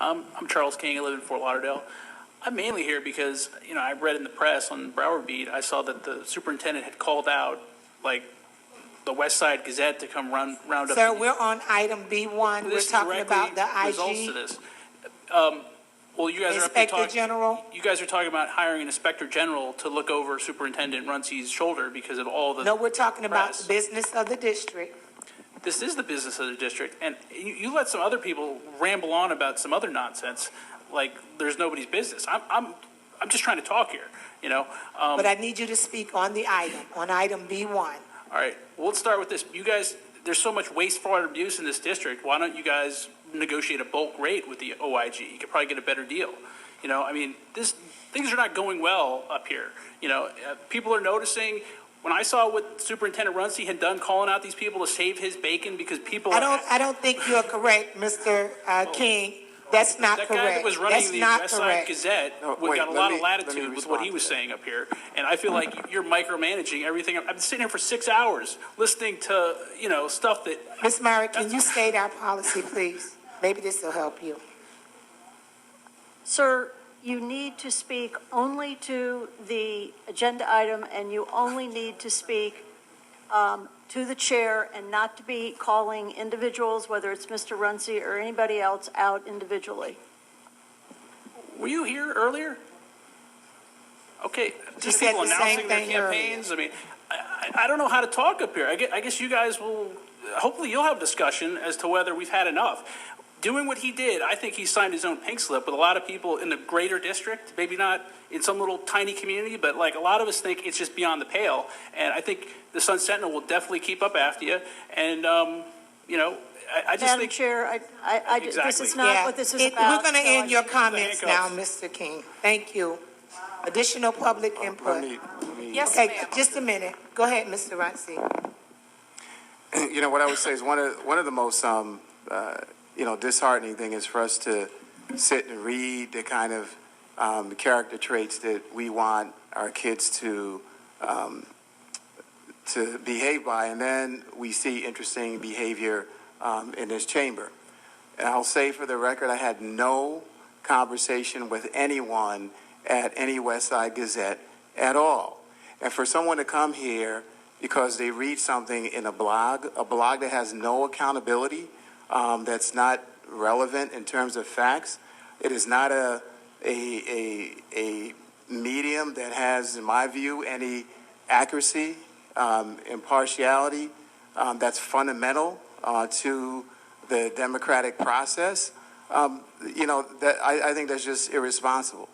I'm Charles King. I live in Fort Lauderdale. I'm mainly here because, I read in the press on Broward Beat, I saw that the superintendent had called out, the West Side Gazette to come round up. Sir, we're on item B1. We're talking about the results to IG. this. Well, you guys Inspector General. You guys are talking about hiring an Inspector General to look over Superintendent Runcie's shoulder because of all the No, we're talking about press. the business of the district. This is the business of the district, and you let some other people ramble on about some other nonsense, like there's nobody's business. I'm just trying to talk here, But I need you to speak on the item, on item B1. All right, well, let's start with this. You guys, there's so much waste, fraud, and abuse in this district. Why don't you guys negotiate a bulk rate with the OIG? You could probably get a better deal. Things are not going well up here. People are noticing. When I saw what Superintendent Runcie had done, calling out these people to save his bacon because people. I don't think you're correct, Mr. King. That's not correct. That guy that was running the West Side Gazette got a lot of latitude with what he was saying up here, and I feel like you're micromanaging everything. I've been sitting here for 6 hours listening to stuff that. Ms. Murray, can you state our policy, please? Maybe this will help you. Sir, you need to speak only to the agenda item, and you only need to speak to the chair and not to be calling individuals, whether it's Mr. Runcie or anybody else, out individually. Were you here earlier? Okay, just said people the announcing same their thing campaigns. I mean, I don't know how to talk up here. I guess you guys will. Hopefully, you'll have discussion as to whether we've had enough. Doing what he did, I think he signed his own pink slip with a lot of people in the greater district, maybe not in some little tiny community, but a lot of us think it's just beyond the pale. And I think the Sun Sentinel will definitely keep up after you. And, I just Madam think. Chair, Exactly. this is not what this is about. We're going to end your comments now, handcuffs. Mr. King. Thank you. Additional public input. Yes, Okay, ma'am. just a minute. Go ahead, Mr. Runcie. What I would say is one of the most disheartening thing is for us to sit and read the kind of character traits that we want our kids to behave by, and then we see interesting behavior in this chamber. And I'll say for the record, I had no conversation with anyone at any West Side Gazette at all. And for someone to come here because they read something in a blog that has no accountability, that's not relevant in terms of facts. It is not a medium that has, in my view, any accuracy, impartiality, that's fundamental to the democratic process. That I think that's just irresponsible.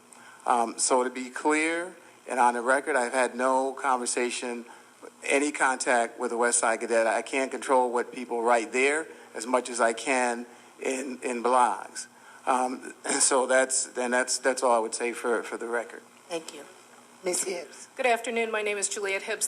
So to be clear and on the record, I've had no conversation, any contact with the West Side Gazette. I can't control what people write there as much as I can in blogs. So that's all I would say for the record. Thank you. Ms. Hibbs. Good afternoon. My name is Juliet Hibbs.